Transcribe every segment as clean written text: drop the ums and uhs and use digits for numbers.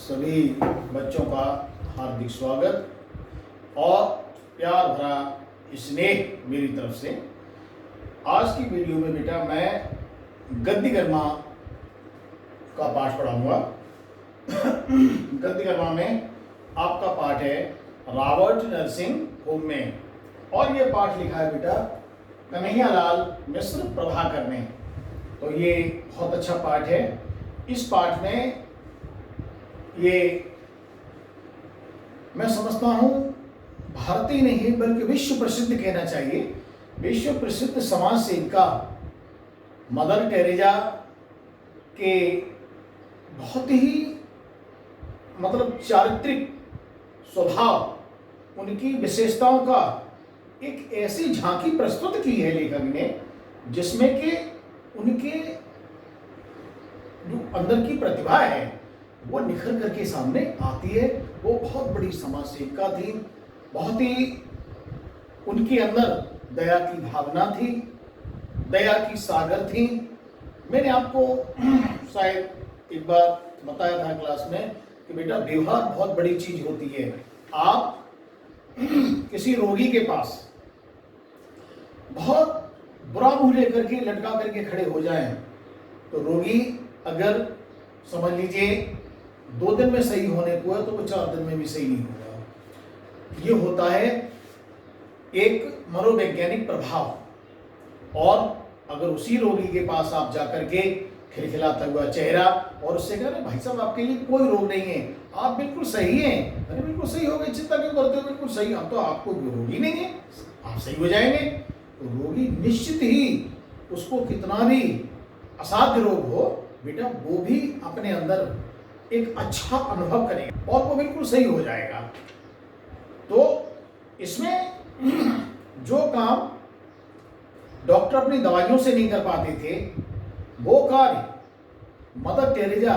सभी बच्चों का हार्दिक स्वागत और प्यार भरा स्नेह मेरी तरफ से। आज की वीडियो में बेटा मैं गद्य गर्मा का पाठ पढ़ाऊंगा। गद्य गर्मा में आपका पाठ है रॉबर्ट नरसिंह होम में, और ये पाठ लिखा है बेटा कन्हैयालाल मिश्र प्रभाकर ने। तो ये बहुत अच्छा पाठ है। इस पाठ में ये मैं समझता हूँ भारतीय नहीं बल्कि विश्व प्रसिद्ध कहना चाहिए, विश्व प्रसिद्ध समाज सेविका मदर टेरेसा के बहुत ही चारित्रिक स्वभाव, उनकी विशेषताओं का एक ऐसी झांकी प्रस्तुत की है लेखक ने जिसमें कि उनके जो अंदर की प्रतिभा है वो निखर करके सामने आती है। वो बहुत बड़ी समाज सेविका थी, बहुत ही उनके अंदर दया की भावना थी, दया की सागर थी। मैंने आपको शायद एक बार बताया था क्लास में कि बेटा व्यवहार बहुत बड़ी चीज होती है। आप किसी रोगी के पास बहुत बुरा मुंह लेकर के लटका करके खड़े हो जाएं तो रोगी अगर समझ लीजिए 2 दिन में सही होने को है तो वो 4 दिन में भी सही नहीं होगा। ये होता है एक मनोवैज्ञानिक प्रभाव। और अगर उसी रोगी के पास आप जाकर के खिलखिलाता हुआ चेहरा और उससे कह रहे भाई साहब आपके लिए कोई रोग नहीं है, आप बिल्कुल सही हैं, अरे बिल्कुल सही हो गए, चिंता क्यों करते हो, बिल्कुल सही, अब तो आपको रोग ही नहीं है, आप सही हो जाएंगे, तो रोगी निश्चित ही उसको कितना भी असाध्य रोग हो बेटा वो भी अपने अंदर एक अच्छा अनुभव करेगा और वो बिल्कुल सही हो जाएगा। तो इसमें जो काम डॉक्टर अपनी दवाइयों से नहीं कर पाते थे वो कार्य मदर टेरेसा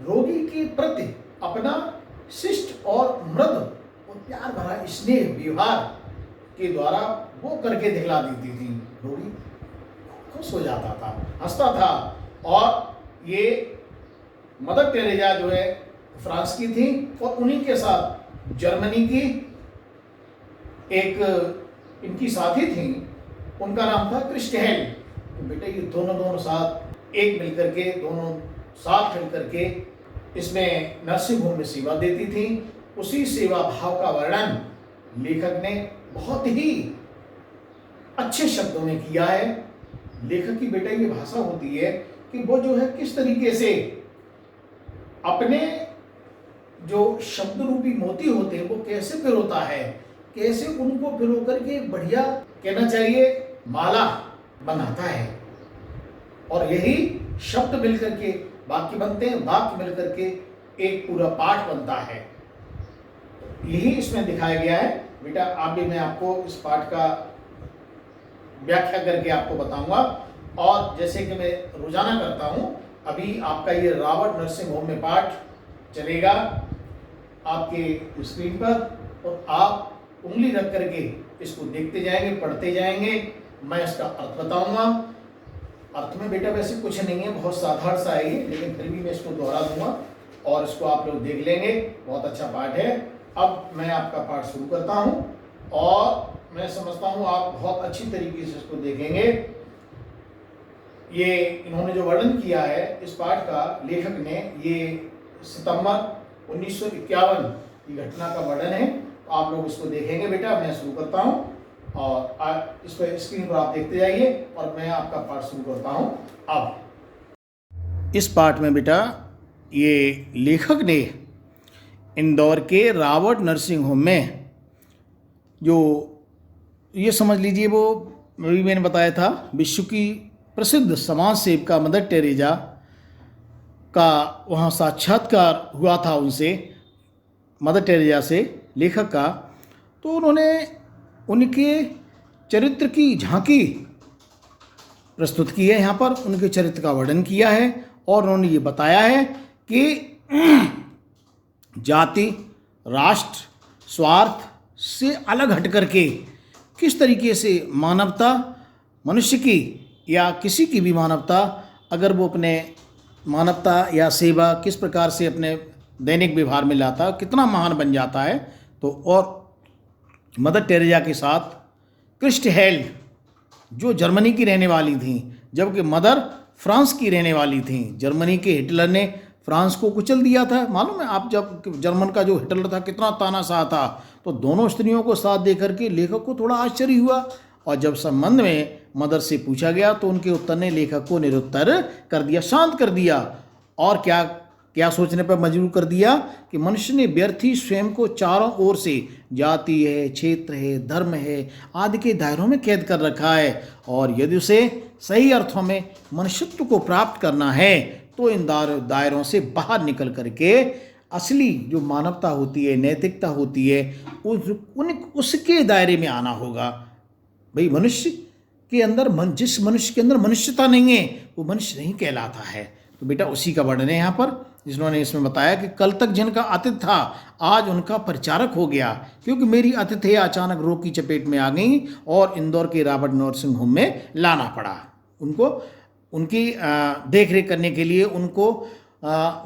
रोगी के प्रति अपना शिष्ट और मृदु और प्यार भरा स्नेह व्यवहार के द्वारा वो करके दिखला देती थी। रोगी खुश हो जाता था, हंसता था। और ये मदर टेरेसा जो है फ्रांस की थी और उन्हीं के साथ जर्मनी की एक इनकी साथी थी, उनका नाम था क्रिस्टहेल। तो बेटे ये दोनों साथ एक मिलकर के दोनों साथ मिलकर के इसमें नर्सिंग होम में सेवा देती थी। उसी सेवा भाव का वर्णन लेखक ने बहुत ही अच्छे शब्दों में किया है। लेखक की बेटा ये भाषा होती है कि वो जो है किस तरीके से अपने जो शब्द रूपी मोती होते हैं वो कैसे पिरोता है, कैसे उनको पिरो करके बढ़िया कहना चाहिए माला बनाता है। और यही शब्द मिलकर के वाक्य बनते हैं, वाक्य मिलकर के एक पूरा पाठ बनता है। यही इसमें दिखाया गया है। बेटा आप भी मैं आपको इस पाठ का व्याख्या करके आपको बताऊंगा। और जैसे कि मैं रोजाना करता हूं, अभी आपका ये रॉबर्ट नरसिंह होम में पाठ चलेगा आपके स्क्रीन पर और आप उंगली रख करके इसको देखते जाएंगे, पढ़ते जाएंगे। मैं इसका अर्थ बताऊंगा। अर्थ में बेटा वैसे कुछ नहीं है, बहुत साधारण सा है ये, लेकिन फिर भी मैं इसको दोहरा दूंगा और इसको आप लोग देख लेंगे। बहुत अच्छा पाठ है। अब मैं आपका पाठ शुरू करता हूं और मैं समझता हूं आप बहुत अच्छी तरीके से इसको देखेंगे। ये इन्होंने जो वर्णन किया है इस पाठ का, लेखक ने, ये सितंबर 1951 की घटना का वर्णन है। तो आप लोग इसको देखेंगे। बेटा मैं शुरू करता हूं और इस पर स्क्रीन पर आप देखते जाइए और मैं आपका पाठ शुरू करता हूं। अब इस पाठ में बेटा ये लेखक ने इंदौर के रॉबर्ट नरसिंह होम में जो ये समझ लीजिए वो मैंने बताया था विश्व की प्रसिद्ध समाज सेविका मदर टेरेसा का वहाँ साक्षात्कार हुआ था उनसे, मदर टेरेसा से लेखक का। तो उन्होंने उनके चरित्र की झांकी प्रस्तुत की है, यहाँ पर उनके चरित्र का वर्णन किया है और उन्होंने ये बताया है कि जाति, राष्ट्र, स्वार्थ से अलग हट करके किस तरीके से मानवता, मनुष्य की या किसी की भी मानवता, अगर वो अपने मानवता या सेवा किस प्रकार से अपने दैनिक व्यवहार में लाता है, कितना महान बन जाता है। तो और मदर टेरेसा के साथ क्रिस्ट हेल जो जर्मनी की रहने वाली थी, जबकि मदर फ्रांस की रहने वाली थी। जर्मनी के हिटलर ने फ्रांस को कुचल दिया था, मालूम है आप, जब जर्मन का जो हिटलर था कितना तानाशाह था। तो दोनों स्त्रियों को साथ देकर के लेखक को थोड़ा आश्चर्य हुआ, और जब संबंध में मदर से पूछा गया तो उनके उत्तर ने लेखक को निरुत्तर कर दिया, शांत कर दिया, और क्या क्या सोचने पर मजबूर कर दिया कि मनुष्य ने व्यर्थ ही स्वयं को चारों ओर से जाति है, क्षेत्र है, धर्म है आदि के दायरों में कैद कर रखा है, और यदि उसे सही अर्थों में मनुष्यत्व को प्राप्त करना है तो इन दायरों से बाहर निकल करके असली जो मानवता होती है, नैतिकता होती है, उसके दायरे में आना होगा। भाई मनुष्य के अंदर जिस मनुष्य के अंदर मनुष्यता नहीं है वो मनुष्य नहीं कहलाता है। तो बेटा उसी का वर्णन है यहाँ पर, जिन्होंने इसमें बताया कि कल तक जिनका अतिथि था आज उनका परिचारक हो गया, क्योंकि मेरी अतिथि अचानक रोग की चपेट में आ गई और इंदौर के रॉबर्ट नर्सिंग होम में लाना पड़ा उनको, उनकी देख रेख करने के लिए, उनको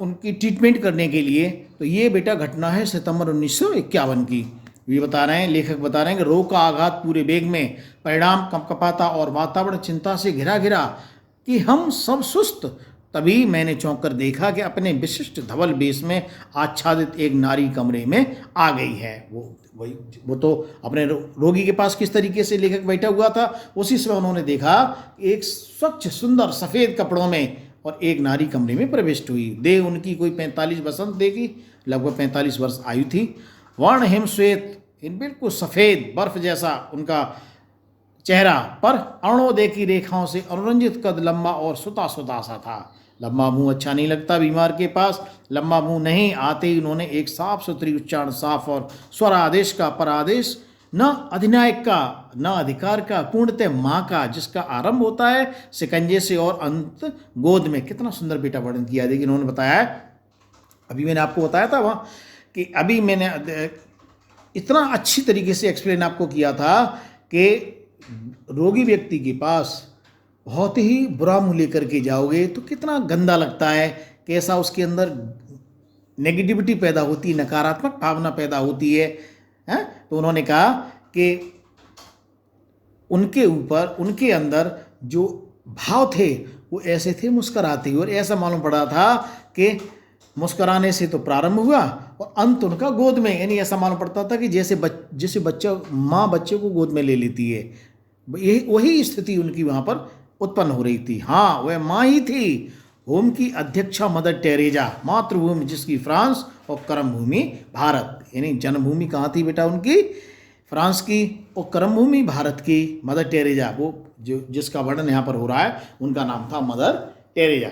उनकी ट्रीटमेंट करने के लिए। तो ये बेटा घटना है सितंबर 1951 की। ये बता रहे हैं, लेखक बता रहे हैं कि रोग का आघात पूरे वेग में, परिणाम कपकपाता और वातावरण चिंता से घिरा घिरा कि हम सब सुस्त। तभी मैंने चौंक कर देखा कि अपने विशिष्ट धवल वेश में आच्छादित एक नारी कमरे में आ गई है। वो तो अपने रोगी के पास किस तरीके से लेखक बैठा हुआ था, उसी समय उन्होंने देखा एक स्वच्छ सुंदर सफ़ेद कपड़ों में और एक नारी कमरे में प्रविष्ट हुई। देह उनकी कोई 45 वसंत देगी, लगभग 45 वर्ष आयु थी। वर्ण हिम श्वेत, बिल्कुल सफ़ेद बर्फ जैसा उनका चेहरा, पर अरुणोदय की रेखाओं से अनुरंजित कद, लंबा और सुता सुता सा था। लंबा मुंह अच्छा नहीं लगता बीमार के पास, लंबा मुंह नहीं। आते ही उन्होंने एक साफ सुथरी उच्चारण, साफ और स्वर आदेश का, पर आदेश न अधिनायक का न अधिकार का, पूर्णतः माँ का, जिसका आरंभ होता है शिकंजे से और अंत गोद में। कितना सुंदर बेटा वर्णन किया। देखिए उन्होंने बताया, अभी मैंने आपको बताया था वहाँ कि अभी मैंने इतना अच्छी तरीके से एक्सप्लेन आपको किया था कि रोगी व्यक्ति के पास बहुत ही बुरा मुंह लेकर के जाओगे तो कितना गंदा लगता है, कैसा उसके अंदर नेगेटिविटी पैदा होती है, नकारात्मक भावना पैदा होती है। तो उन्होंने कहा कि उनके ऊपर, उनके अंदर जो भाव थे वो ऐसे थे मुस्कराते हुए, और ऐसा मालूम पड़ा था कि मुस्कराने से तो प्रारंभ हुआ और अंत उनका गोद में, यानी ऐसा मालूम पड़ता था कि जैसे बच्चा, माँ बच्चे को गोद में ले लेती है, यही वही स्थिति उनकी वहाँ पर उत्पन्न हो रही थी। हाँ, वह माँ ही थी, होम की अध्यक्षा मदर टेरेसा, मातृभूमि जिसकी फ्रांस और कर्मभूमि भारत। यानी जन्मभूमि कहाँ थी बेटा उनकी? फ्रांस की, और कर्मभूमि भारत की। मदर टेरेसा, वो जो जिसका वर्णन यहाँ पर हो रहा है, उनका नाम था मदर टेरेसा।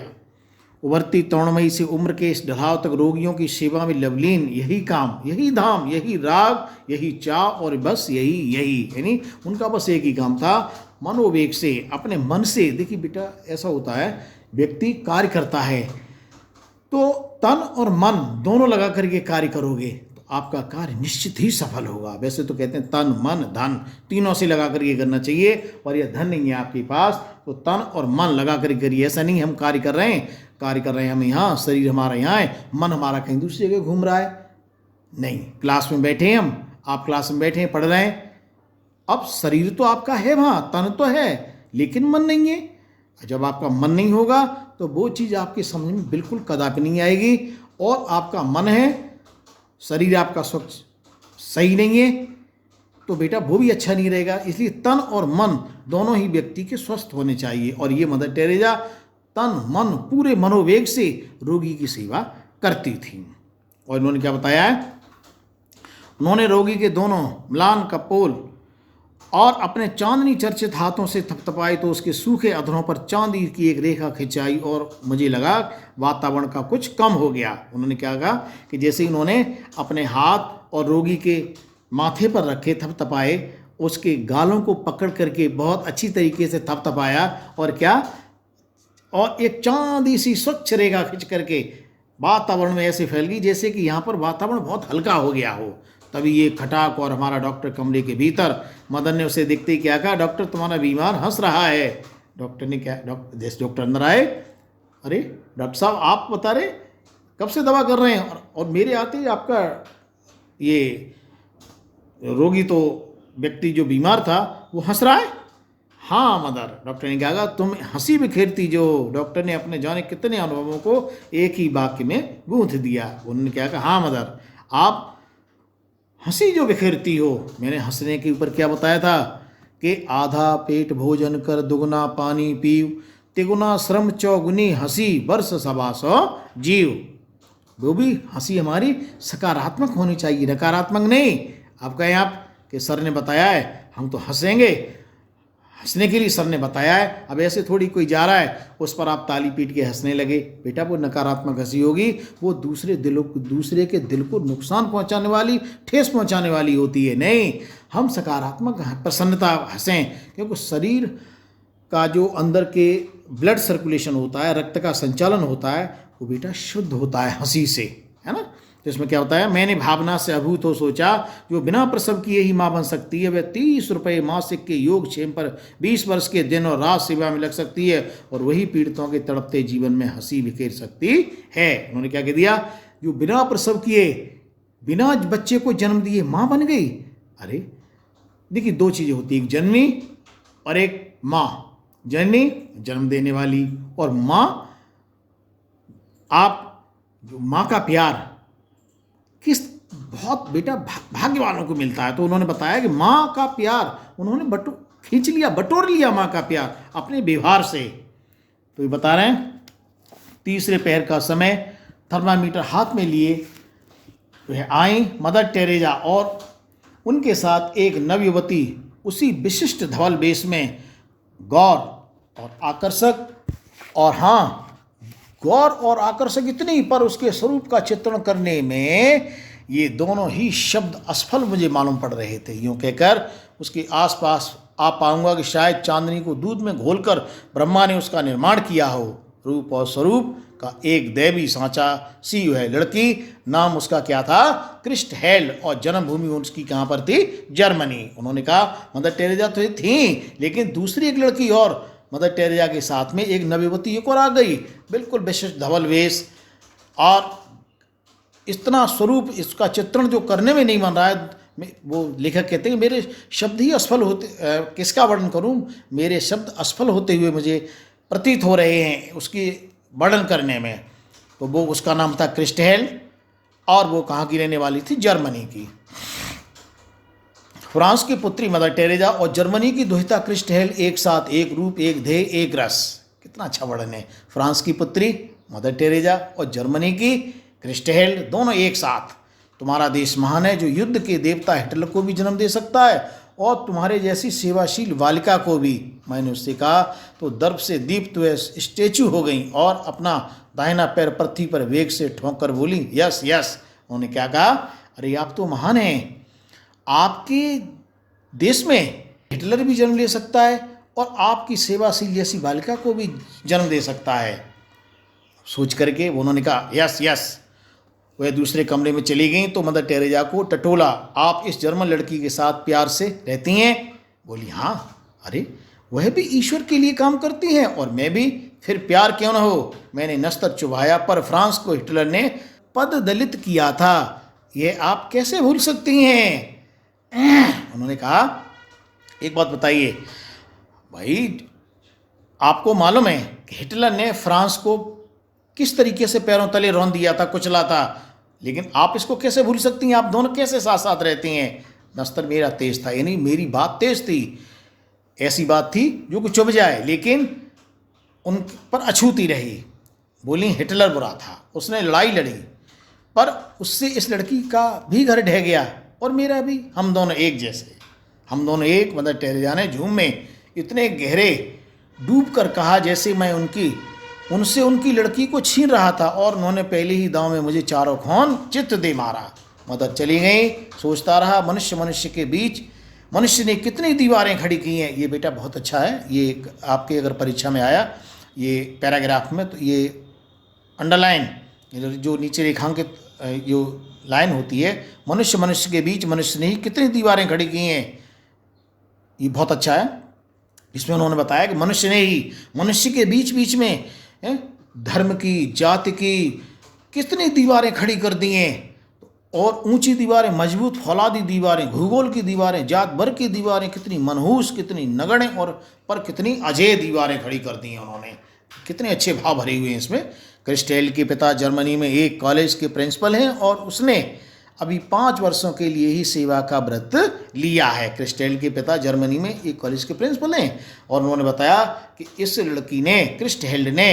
उभरती तरुणमयी से उम्र के इस ढलाव तक रोगियों की सेवा में लवलीन, यही काम, यही धाम, यही राग, यही चाह, और बस यही यानी उनका बस एक ही काम था, मनोवेग से, अपने मन से। देखिए बेटा ऐसा होता है, व्यक्ति कार्य करता है तो तन और मन दोनों लगा करके कार्य करोगे तो आपका कार्य निश्चित ही सफल होगा। वैसे तो कहते हैं तन मन धन तीनों से लगा करके करना चाहिए, और यह धन नहीं है आपके पास तो तन और मन लगा कर करिए। ऐसा नहीं हम कार्य कर रहे हैं हम यहाँ, शरीर हमारा यहाँ है, मन हमारा कहीं दूसरी जगह घूम रहा है। नहीं, क्लास में बैठे हैं हम, आप क्लास में बैठे हैं, पढ़ रहे हैं, अब शरीर तो आपका है वहाँ, तन तो है, लेकिन मन नहीं है। जब आपका मन नहीं होगा तो वो चीज़ आपकी समझ में बिल्कुल कदापि नहीं आएगी। और आपका मन है, शरीर आपका स्वच्छ सही नहीं है तो बेटा वो भी अच्छा नहीं रहेगा। इसलिए तन और मन दोनों ही व्यक्ति के स्वस्थ होने चाहिए। और ये मदर टेरेसा तन मन पूरे मनोवेग से रोगी की सेवा करती थी। और इन्होंने क्या बताया है, उन्होंने रोगी के दोनों म्लान कपोल और अपने चांदनी चर्चित हाथों से थपथपाई तो उसके सूखे अधरों पर चांदी की एक रेखा खिंचाई, और मुझे लगा वातावरण का कुछ कम हो गया। उन्होंने क्या कहा कि जैसे ही उन्होंने अपने हाथ और रोगी के माथे पर रखे, थपथपाए, उसके गालों को पकड़ करके बहुत अच्छी तरीके से थपथपाया, और क्या, और एक चांदी सी स्वच्छ रेखा खिंच करके वातावरण में ऐसे फैल गई जैसे कि यहाँ पर वातावरण बहुत हल्का हो गया हो। तभी ये खटाक और हमारा डॉक्टर कमरे के भीतर। मदन ने उसे देखते ही क्या कहा, डॉक्टर तुम्हारा बीमार हंस रहा है। डॉक्टर ने क्या, डॉक्टर अंदर आए, अरे डॉक्टर साहब आप बता रहे कब से दवा कर रहे हैं, और मेरे आते ही आपका ये रोगी तो व्यक्ति जो बीमार था वो हंस रहा है। हाँ मदर, डॉक्टर ने कहा तुम हंसी बिखेरती जो। डॉक्टर ने अपने जाने कितने अनुभवों को एक ही वाक्य में गूंथ दिया। उन्होंने कहा हाँ मदर, आप हंसी जो बिखेरती हो। मैंने हंसने के ऊपर क्या बताया था कि आधा पेट भोजन कर दुगना पानी पीव, तिगुना श्रम चौगुनी हंसी वर्ष सवा सौ जीव। वो भी हंसी हमारी सकारात्मक होनी चाहिए, नकारात्मक नहीं। आप कहें आप कि सर ने बताया है हम तो हंसेंगे, हंसने के लिए सर ने बताया है। अब ऐसे थोड़ी कोई जा रहा है उस पर आप ताली पीट के हंसने लगे, बेटा वो नकारात्मक हंसी होगी, वो दूसरे के दिल को नुकसान पहुंचाने वाली, ठेस पहुंचाने वाली होती है। नहीं, हम सकारात्मक प्रसन्नता हंसें, क्योंकि शरीर का जो अंदर के ब्लड सर्कुलेशन होता है, रक्त का संचालन होता है, वो बेटा शुद्ध होता है हंसी से, है ना। तो इसमें क्या होता है, मैंने भावना से अभूत हो सोचा, जो बिना प्रसव किए ही माँ बन सकती है, वह 30 रुपये मासिक के योगक्षेम पर 20 वर्ष के दिन और रात सेवा में लग सकती है, और वही पीड़ितों के तड़पते जीवन में हंसी बिखेर सकती है। उन्होंने क्या कह दिया, जो बिना प्रसव किए, बिना बच्चे को जन्म दिए माँ बन गई। अरे देखिए, दो चीज़ें होती है, एक जननी और एक माँ। जननी जन्म देने वाली, और माँ, आप जो माँ का प्यार किस बहुत बेटा भाग्यवानों को मिलता है। तो उन्होंने बताया कि माँ का प्यार उन्होंने खींच लिया, बटोर लिया माँ का प्यार अपने व्यवहार से। तो ये बता रहे हैं, तीसरे पहर का समय थर्मामीटर हाथ में लिए वह आई मदर टेरेजा, और उनके साथ एक नवयुवती उसी विशिष्ट धवल वेश में, गौर और आकर्षक, और हाँ गौर और आकर्षक इतनी, पर उसके स्वरूप का चित्रण करने में ये दोनों ही शब्द असफल मुझे मालूम पड़ रहे थे। यूँ कहकर उसके आसपास आ पाऊंगा कि शायद चांदनी को दूध में घोलकर ब्रह्मा ने उसका निर्माण किया हो। रूप और स्वरूप का एक दैवी सांचा सी है लड़की। नाम उसका क्या था, क्रिस्ट हेल, और जन्मभूमि उसकी कहाँ पर थी, जर्मनी। उन्होंने कहा मदर टेरेजा तो थी, लेकिन दूसरी एक लड़की और मदर टेरेजा के साथ में एक नवयुवती एक और आ गई, बिल्कुल विशिष्ट धवल वेश, और इतना स्वरूप, इसका चित्रण जो करने में नहीं बन रहा है। वो लेखक कहते हैं मेरे शब्द ही असफल होते, किसका वर्णन करूं, मेरे शब्द असफल होते हुए मुझे प्रतीत हो रहे हैं उसकी वर्णन करने में। तो वो, उसका नाम था क्रिस्ट हेल, और वो कहाँ की रहने वाली थी, जर्मनी की। फ्रांस की पुत्री मदर टेरेजा और जर्मनी की दुहिता क्रिस्ट हेल एक साथ, एक रूप, एक ध्येय, एक रस। कितना अच्छा वर्णन है। फ्रांस की पुत्री मदर टेरेजा और जर्मनी की क्रिस्ट हेल, दोनों एक साथ। तुम्हारा देश महान है, जो युद्ध के देवता हिटलर को भी जन्म दे सकता है, और तुम्हारे जैसी सेवाशील बालिका को भी। मैंने उससे कहा तो दर्प से दीप्त वह स्टेचू हो गई, और अपना दाहिना पैर पृथ्वी पर वेग से ठोंक कर बोली, यस यस। उन्होंने क्या कहा, अरे आप तो महान हैं, आपके देश में हिटलर भी जन्म ले सकता है, और आपकी सेवाशील जैसी बालिका को भी जन्म दे सकता है। सोच करके उन्होंने कहा यस यस। वह दूसरे कमरे में चली गई तो मदर टेरेजा को टटोला, आप इस जर्मन लड़की के साथ प्यार से रहती हैं? बोली हाँ। अरे वह भी ईश्वर के लिए काम करती हैं, और मैं भी, फिर प्यार क्यों न हो। मैंने नस्तर चुभाया, पर फ्रांस को हिटलर ने पद दलित किया था, यह आप कैसे भूल सकती हैं। उन्होंने कहा एक बात बताइए भाई, आपको मालूम है कि हिटलर ने फ्रांस को किस तरीके से पैरों तले रौंद दिया था, कुचला था, लेकिन आप इसको कैसे भूल सकती हैं, आप दोनों कैसे साथ साथ रहती हैं। नस्तर मेरा तेज था, यानी मेरी बात तेज थी, ऐसी बात थी जो कि चुभ जाए, लेकिन उन पर अछूती रही। बोली हिटलर बुरा था, उसने लड़ाई लड़ी, पर उससे इस लड़की का भी घर ढह गया, और मेरा भी, हम दोनों एक जैसे, हम दोनों एक। मदर टेरेजा ने झूम में इतने गहरे डूब कर कहा जैसे मैं उनसे उनकी लड़की को छीन रहा था, और उन्होंने पहले ही दांव में मुझे चारों खून चित्त दे मारा। मदर चली गई, सोचता रहा मनुष्य के बीच मनुष्य ने कितनी दीवारें खड़ी की हैं। ये बेटा बहुत अच्छा है, ये आपके अगर परीक्षा में आया ये पैराग्राफ में, तो ये अंडरलाइन, जो नीचे रेखांकित जो लाइन होती है, मनुष्य के बीच मनुष्य ने ही कितनी दीवारें खड़ी की हैं, ये बहुत अच्छा है। इसमें उन्होंने बताया कि मनुष्य ने ही, मनुष्य के बीच बीच में धर्म की, जाति की, कितनी दीवारें खड़ी कर दी हैं, और ऊंची दीवारें, मजबूत फौलादी दीवारें, भूगोल की दीवारें, जात भर की दीवारें, कितनी मनहूस, कितनी नगण्य और पर कितनी अजेय दीवारें खड़ी कर दी हैं उन्होंने। कितने अच्छे भाव भरे हुए हैं इसमें। क्रिस्टेल के पिता जर्मनी में एक कॉलेज के प्रिंसिपल हैं और उसने अभी 5 वर्षों के लिए ही सेवा का व्रत लिया है। क्रिस्टेल के पिता जर्मनी में एक कॉलेज के प्रिंसिपल हैं और उन्होंने बताया कि इस लड़की ने, क्रिस्टेल ने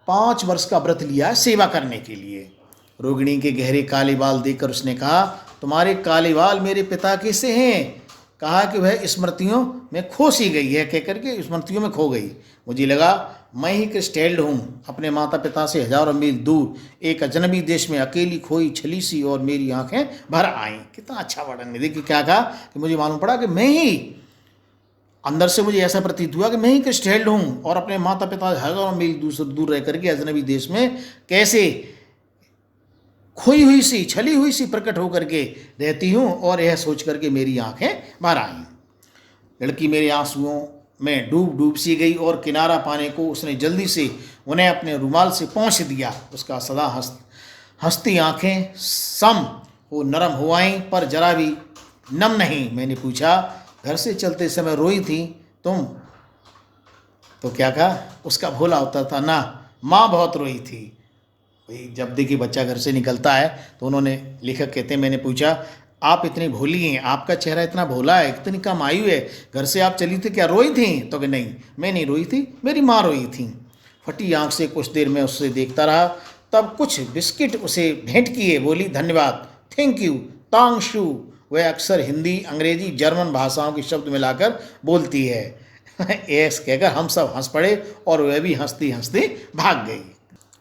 5 वर्ष का व्रत लिया है सेवा करने के लिए। रोगिणी के गहरे काले बाल देखकर उसने कहा, तुम्हारे काले बाल मेरे पिता के से हैं। कहा कि वह स्मृतियों में खो सी गई है, कह करके स्मृतियों में खो गई। मुझे लगा मैं ही क्रिस्टेल्ड हूँ, अपने माता पिता से हजारों मील दूर, एक अजनबी देश में अकेली खोई छली सी, और मेरी आंखें भर आईं। कितना अच्छा वर्णन है। देखिए क्या कहा कि मुझे मालूम पड़ा कि मैं ही, अंदर से मुझे ऐसा प्रतीत हुआ कि मैं ही क्रिस्टेल्ड हूँ और अपने माता पिता हजारों मील दूर रह करके अजनबी देश में कैसे खोई हुई सी, छली हुई सी प्रकट होकर के रहती हूँ, और यह सोच करके मेरी आंखें भर आईं। लड़की मेरे आंसुओं में डूब सी गई और किनारा पाने को उसने जल्दी से उन्हें अपने रुमाल से पोंछ दिया। उसका सदा हंसती आंखें सम वो नरम हो आईं, पर जरा भी नम नहीं। मैंने पूछा, घर से चलते समय रोई थी तुम? तो क्या कहा, उसका भोला उत्तर था, ना माँ बहुत रोई थी। भाई जब देखिए बच्चा घर से निकलता है तो उन्होंने, लेखक कहते हैं, मैंने पूछा आप इतनी भोली हैं, आपका चेहरा इतना भोला है, इतनी कम आयु है, घर से आप चली थी, क्या रोई थी? तो कि नहीं, मैं नहीं रोई थी, मेरी माँ रोई थी। फटी आंख से कुछ देर में उससे देखता रहा, तब कुछ बिस्किट उसे भेंट किए, बोली धन्यवाद, थैंक यू, तांग शू। वह अक्सर हिंदी, अंग्रेजी, जर्मन भाषाओं के शब्द मिलाकर बोलती है। ऐस कहकर हम सब हंस पड़े और वह भी हंसती हंसती भाग गई।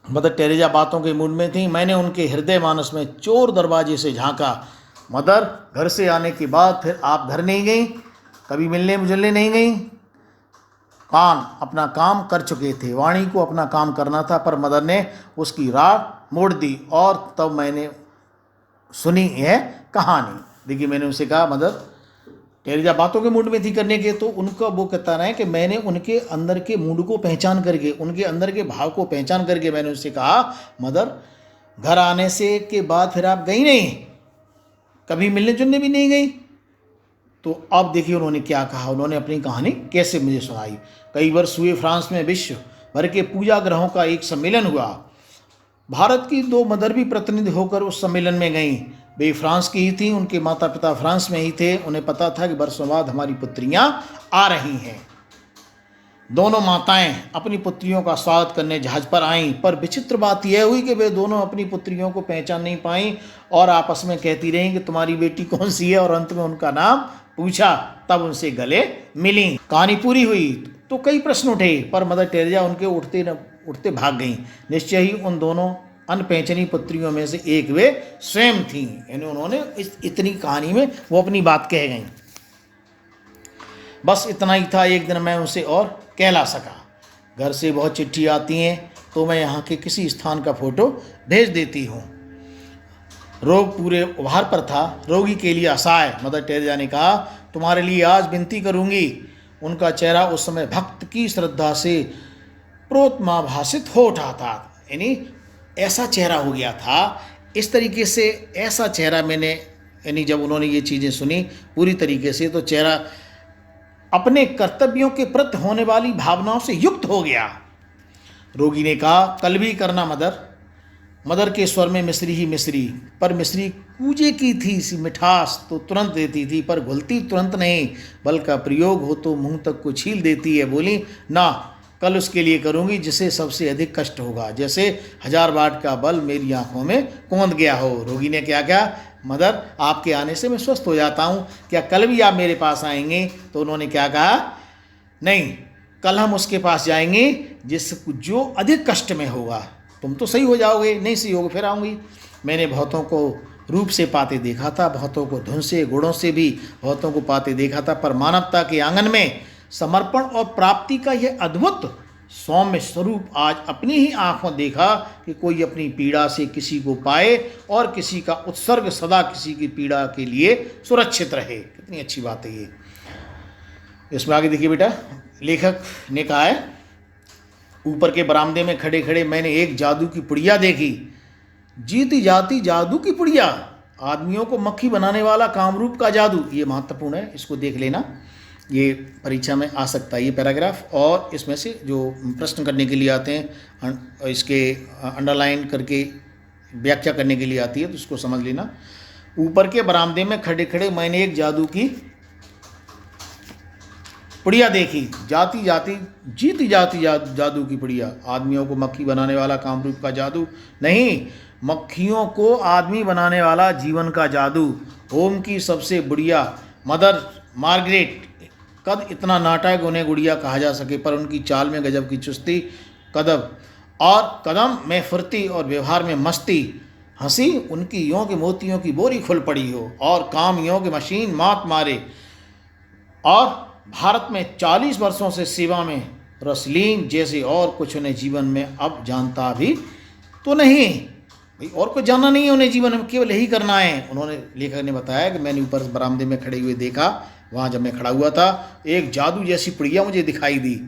मदर टेरेजा बातों के मूड में थी। मैंने उनके हृदय मानस में चोर दरवाजे से झांका। मदर, घर से आने के बाद फिर आप घर नहीं गई, कभी मिलने मुझलने नहीं गई? कान अपना काम कर चुके थे, वाणी को अपना काम करना था, पर मदर ने उसकी राह मोड़ दी और तब मैंने सुनी यह कहानी। देखिए मैंने उनसे कहा, मदर टेरेजा बातों के मूड में थी करने के, तो उनका वो कहता रहा है कि मैंने उनके अंदर के मूड को पहचान करके, उनके अंदर के भाव को पहचान करके मैंने उनसे कहा, मदर घर आने से के बाद फिर आप गई नहीं, कभी मिलने जुलने भी नहीं गई? तो अब देखिए उन्होंने क्या कहा, उन्होंने अपनी कहानी कैसे मुझे सुनाई। कई वर्ष हुए फ्रांस में विश्व भर के पूजा ग्रहों का एक सम्मेलन हुआ। भारत की 2 मदर भी प्रतिनिधि होकर उस सम्मेलन में गईं। वे फ्रांस की ही थीं, उनके माता पिता फ्रांस में ही थे। उन्हें पता था कि वर्षों बाद हमारी पुत्रियां आ रही हैं। दोनों माताएं अपनी पुत्रियों का स्वागत करने जहाज पर आईं, पर विचित्र बात यह हुई कि वे दोनों अपनी पुत्रियों को पहचान नहीं पाईं और आपस में कहती रहीं कि तुम्हारी बेटी कौन सी है, और अंत में उनका नाम पूछा, तब उनसे गले मिली। कहानी पूरी हुई तो कई प्रश्न उठे, पर मदर टेरेजा उनके उठते भाग गईं। निश्चय ही उन दोनों अनपहचानी पुत्रियों में से एक वे स्वयं थीं। यानी उन्होंने इतनी कहानी में वो अपनी बात कह गईं। बस इतना ही था। एक दिन मैं उनसे और कहला सका। घर से बहुत चिट्ठी आती हैं तो मैं यहाँ के किसी स्थान का फोटो भेज देती हूँ। रोग पूरे उभार पर था, रोगी के लिए असहाय। मदर टेरेजा ने कहा, तुम्हारे लिए आज विनती करूँगी। उनका चेहरा उस समय भक्त की श्रद्धा से प्रोत्माभासित हो उठा था। यानी ऐसा चेहरा हो गया था, इस तरीके से ऐसा चेहरा मैंने, यानी जब उन्होंने ये चीज़ें सुनी पूरी तरीके से, तो चेहरा अपने कर्तव्यों के प्रति होने वाली भावनाओं से युक्त हो गया। रोगी ने कहा, कल भी करना मदर। मदर के स्वर में मिश्री ही मिश्री, पर मिश्री कूजे की थी सी मिठास तो तुरंत देती थी, पर घुलती तुरंत नहीं। बल का प्रयोग हो तो मुंह तक को छील देती है। बोली, ना, कल उसके लिए करूँगी जिसे सबसे अधिक कष्ट होगा, जैसे 1000 वाट का बल मेरी आंखों में कौंध गया हो। रोगी ने क्या कहा, मदर आपके आने से मैं स्वस्थ हो जाता हूँ, क्या कल भी आप मेरे पास आएंगे? तो उन्होंने क्या कहा, नहीं, कल हम उसके पास जाएंगे जो अधिक कष्ट में होगा। तुम तो सही हो जाओगे, नहीं सही होगे फिर आऊँगी। मैंने बहुतों को रूप से पाते देखा था, बहुतों को धुन से, गुणों से भी बहुतों को पाते देखा था, पर मानवता के आंगन में समर्पण और प्राप्ति का यह अद्भुत सौम्य स्वरूप आज अपनी ही आंखों देखा कि कोई अपनी पीड़ा से किसी को पाए और किसी का उत्सर्ग सदा किसी की पीड़ा के लिए सुरक्षित रहे। कितनी अच्छी बात है ये। इसमें आगे देखिए बेटा, लेखक ने कहा है, ऊपर के बरामदे में खड़े खड़े मैंने एक जादू की पुड़िया देखी। जीती जाती जादू की पुड़िया, आदमियों को मक्खी बनाने वाला कामरूप का जादू। ये महत्वपूर्ण है, इसको देख लेना, ये परीक्षा में आ सकता है ये पैराग्राफ। और इसमें से जो प्रश्न करने के लिए आते हैं, इसके अंडरलाइन करके व्याख्या करने के लिए आती है, तो इसको समझ लेना। ऊपर के बरामदे में खड़े खड़े मैंने एक जादू की पुड़िया देखी, जीती जाती जादू की पुड़िया, आदमियों को मक्खी बनाने वाला कामरूप का जादू नहीं, मक्खियों को आदमी बनाने वाला जीवन का जादू। होम की सबसे बुढ़िया मदर मार्गरेट, कद इतना नाटा है कि उन्हें गुड़िया कहा जा सके, पर उनकी चाल में गजब की चुस्ती, कदम में फुर्ती और व्यवहार में मस्ती। हंसी उनकी यों के मोतियों की बोरी खुल पड़ी हो, और काम यों के मशीन मात मारे। और भारत में 40 वर्षों से सेवा में रसलीन जैसे और कुछ उन्हें जीवन में अब जानता भी तो नहीं। भाई और कुछ जानना नहीं है उन्हें जीवन में, केवल यही करना है। उन्होंने, लेखक ने बताया कि मैंने ऊपर बरामदे में खड़े हुए देखा, वहाँ जब मैं खड़ा हुआ था, एक जादू जैसी पुड़िया मुझे दिखाई दी,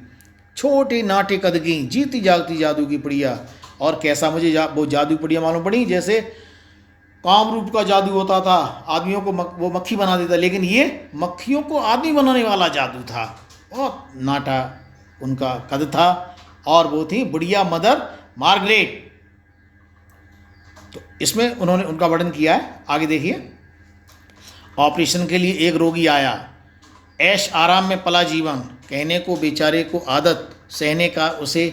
छोटे नाटे कद की, जीती जागती जादू की पुड़िया। और कैसा मुझे वो जादू पुड़िया मालूम पड़ी, जैसे कामरूप का जादू होता था, आदमियों को वो मक्खी बना देता, लेकिन ये मक्खियों को आदमी बनाने वाला जादू था। बहुत नाटा उनका कद था, और वो थी बुढ़िया मदर मार्गरेट। तो इसमें उन्होंने उनका वर्णन किया है, आगे देखिए। ऑपरेशन के लिए एक रोगी आया, ऐश आराम में पला जीवन, कहने को बेचारे को आदत, सहने का उसे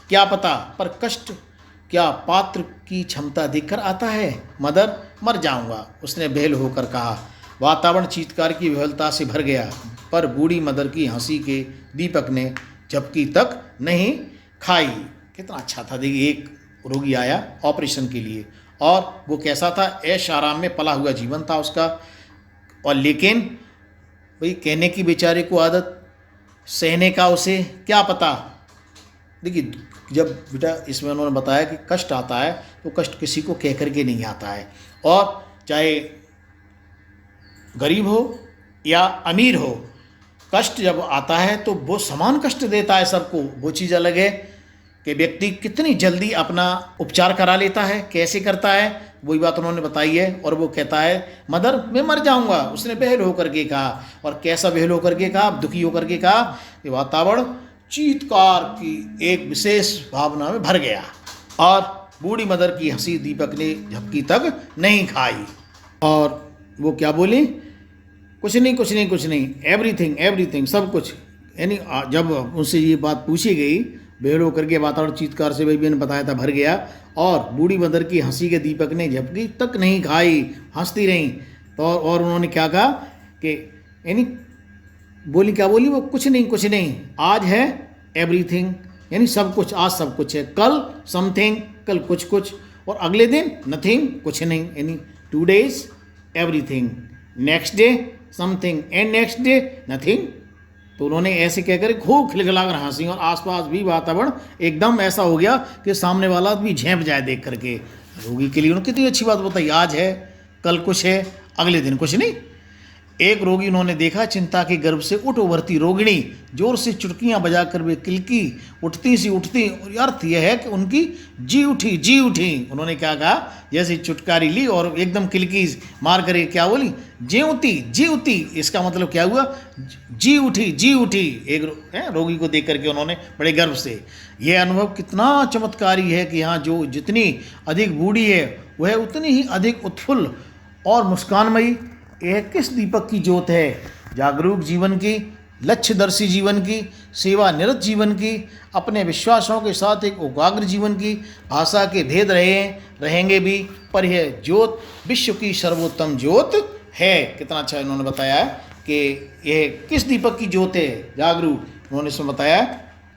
क्या पता, पर कष्ट क्या पात्र की क्षमता देखकर आता है। मदर, मर जाऊंगा, उसने बेहल होकर कहा। वातावरण चीत्कार की विह्वलता से भर गया, पर बूढ़ी मदर की हंसी के दीपक ने झपकी तक नहीं खाई। कितना अच्छा था, देखिए, एक रोगी आया ऑपरेशन के लिए, और वो कैसा था, ऐश आराम में पला हुआ जीवन था उसका, और लेकिन भाई कहने की बेचारे को आदत, सहने का उसे क्या पता। देखिए, जब बेटा इसमें उन्होंने बताया कि कष्ट आता है तो कष्ट किसी को कह करके नहीं आता है, और चाहे गरीब हो या अमीर हो, कष्ट जब आता है तो वो समान कष्ट देता है सबको। वो चीज़ अलग है कि व्यक्ति कितनी जल्दी अपना उपचार करा लेता है, कैसे करता है, वही बात उन्होंने बताई है। और वो कहता है, मदर मैं मर जाऊंगा, उसने बेहल होकर के कहा। और कैसा बेहल होकर के कहा, दुखी होकर के कहा, कि वातावरण चीत्कार की एक विशेष भावना में भर गया, और बूढ़ी मदर की हंसी दीपक ने झपकी तक नहीं खाई। और वो क्या बोली, कुछ नहीं, एवरीथिंग एवरीथिंग, सब कुछ। यानी जब उनसे ये बात पूछी गई, बेहल होकर के वातावरण चीत्कार से, भाई ने बताया था, भर गया, और बूढ़ी मदर की हंसी के दीपक ने झपकी तक नहीं खाई, हंसती रहीं। तो और उन्होंने क्या कहा कि यानी बोली, क्या बोली वो, कुछ नहीं, आज है एवरीथिंग, यानी सब कुछ, आज सब कुछ है, कल समथिंग, कल कुछ, और अगले दिन नथिंग, कुछ नहीं, यानी 2 days everything, next day something, and next day nothing. तो उन्होंने ऐसे कहकर खूब खिलखिलाकर हंसी, और आसपास भी वातावरण एकदम ऐसा हो गया कि सामने वाला भी झेंप जाए देख करके। रोगी के लिए उन्होंने कितनी अच्छी बात बताई, आज है, कल कुछ है, अगले दिन कुछ नहीं। एक रोगी उन्होंने देखा, चिंता के गर्भ से उठ उभरती रोगिणी, जोर से चुटकियां बजाकर वे किलकी, उठती, और अर्थ यह है कि उनकी जी उठी। उन्होंने क्या कहा, जैसे चुटकारी ली और एकदम किलकी मार कर क्या बोली, जी उठी। इसका मतलब क्या हुआ, जी उठी। एक रोगी को देख करके उन्होंने बड़े गर्व से, यह अनुभव कितना चमत्कारी है कि यहाँ जो जितनी अधिक बूढ़ी है वह उतनी ही अधिक उत्फुल्ल और मुस्कानमयी। यह किस दीपक की ज्योत है, जागरूक जीवन की, लक्ष्यदर्शी जीवन की, सेवा निरत जीवन की, अपने विश्वासों के साथ एक एकाग्र जीवन की। भाषा के भेद रहेंगे भी, पर यह ज्योत विश्व की सर्वोत्तम ज्योत है। कितना अच्छा इन्होंने बताया है कि यह किस दीपक की ज्योत है, जागरूक। उन्होंने इसमें बताया,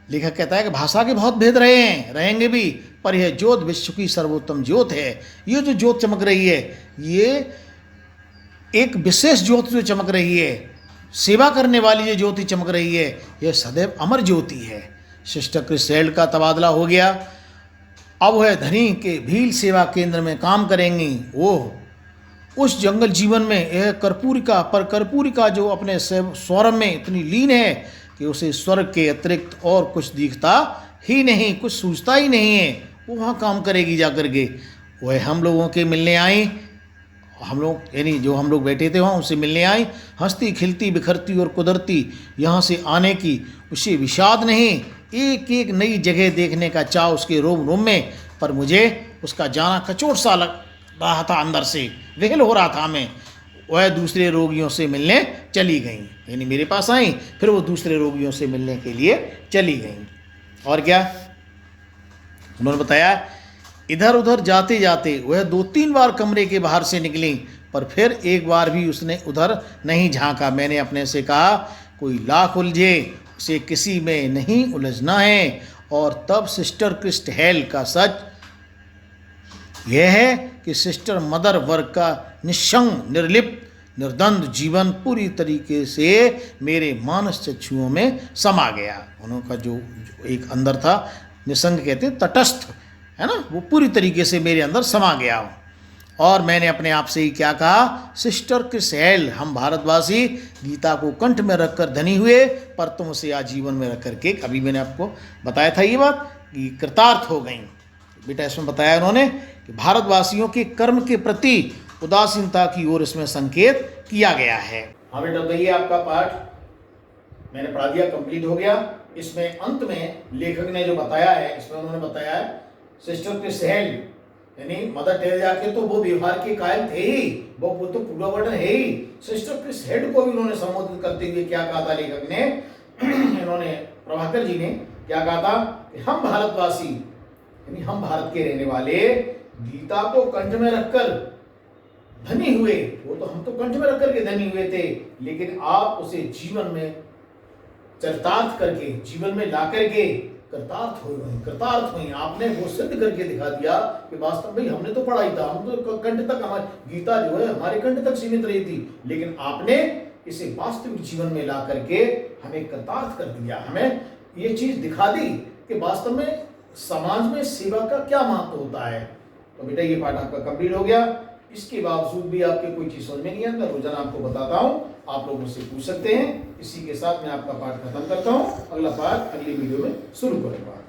लेखक कहता है कि भाषा के बहुत भेद रहेंगे भी, पर यह ज्योत विश्व की सर्वोत्तम ज्योत है। ये जो ज्योत चमक रही है, ये एक विशेष ज्योति जो चमक रही है, सेवा करने वाली जो ज्योति चमक रही है, यह सदैव अमर ज्योति है। सिस्टर क्रिसेल्ड का तबादला हो गया, अब वह धनी के भील सेवा केंद्र में काम करेंगी। ओह, उस जंगल जीवन में यह कर्पूरिका जो अपने स्वरम में इतनी लीन है कि उसे स्वर्ग के अतिरिक्त और कुछ दिखता ही नहीं, कुछ सूझता ही नहीं है। वो वहाँ काम करेगी जाकर के, वह हम लोगों के मिलने आई, हम लोग यानी जो हम लोग बैठे थे वहाँ उनसे मिलने आई, हंसती खिलती बिखरती और कुदरती यहाँ से आने की उसे विषाद नहीं, एक एक नई जगह देखने का चाव उसके रोम रोम में। पर मुझे उसका जाना कचोट सा लग रहा था, अंदर से वेहल हो रहा था मैं। वह दूसरे रोगियों से मिलने चली गई, यानी मेरे पास आई, फिर वो दूसरे रोगियों से मिलने के लिए चली गई। और क्या उन्होंने बताया, इधर उधर जाते जाते वह 2-3 बार कमरे के बाहर से निकली, पर फिर एक बार भी उसने उधर नहीं झांका। मैंने अपने से कहा, कोई लाख उलझे उसे किसी में नहीं उलझना है। और तब सिस्टर क्रिस्टहेल का सच यह है कि सिस्टर मदर वर्ग का निस्संग निर्लिप्त निर्द्वंद जीवन पूरी तरीके से मेरे मानस चक्षुओं में समा गया। उनका जो एक अंदर था, निसंग कहते तटस्थ, है ना, वो पूरी तरीके से मेरे अंदर समा गया। और मैंने अपने आप से ही क्या कहा, सिस्टर क्रिस्टहेल, हम भारतवासी गीता को कंठ में रखकर धनी हुए, पर तुम उसे आजीवन में रख करके, अभी मैंने आपको बताया था ये बात कि कृतार्थ हो गई। बेटा इसमें बताया उन्होंने कि भारतवासियों के कर्म के प्रति उदासीनता की ओर इसमें संकेत किया गया है। हाँ बेटा, तो ये आपका पाठ मैंने पढ़ा दिया, कंप्लीट हो गया। इसमें अंत में लेखक ने जो बताया है, इसमें उन्होंने बताया है सिस्टर क्रिस्टहेल यानी मदर टेरेसा के तो वो व्यवहार के कायल थे ही, वो तो पूरा वर्णन है ही। सिस्टर क्रिस्टहेल को भी उन्होंने संबोधित करते हुए क्या कहा था लेखक ने, इन्होंने प्रभाकर जी ने क्या कहा था कि हम भारतवासी यानी हम भारत के रहने वाले गीता को कंठ में रखकर धनी हुए। वो तो हम तो कंठ में रखकर के धनी हुए थे, लेकिन आप उसे जीवन में चरितार्थ करके, जीवन में ला करके कृतार्थ हुई। आपने वो सिद्ध करके दिखा दिया कि वास्तव में हमने तो पढ़ा ही था, हम तो कंठ तक, हमारी गीता जो है हमारे कंठ तक सीमित रही थी, लेकिन आपने इसे वास्तविक जीवन में ला करके हमें कृतार्थ कर दिया, हमें ये चीज दिखा दी कि वास्तव में समाज में सेवा का क्या महत्व होता है। तो बेटा ये पाठ आपका कंप्लीट हो गया। इसके बावजूद भी आपके कोई चीज समझ में नहीं आता, रोजाना आपको बताता हूँ, आप लोग मुझसे पूछ सकते हैं। इसी के साथ मैं आपका पाठ खत्म करता हूँ, अगला पाठ अगली वीडियो में शुरू करूंगा।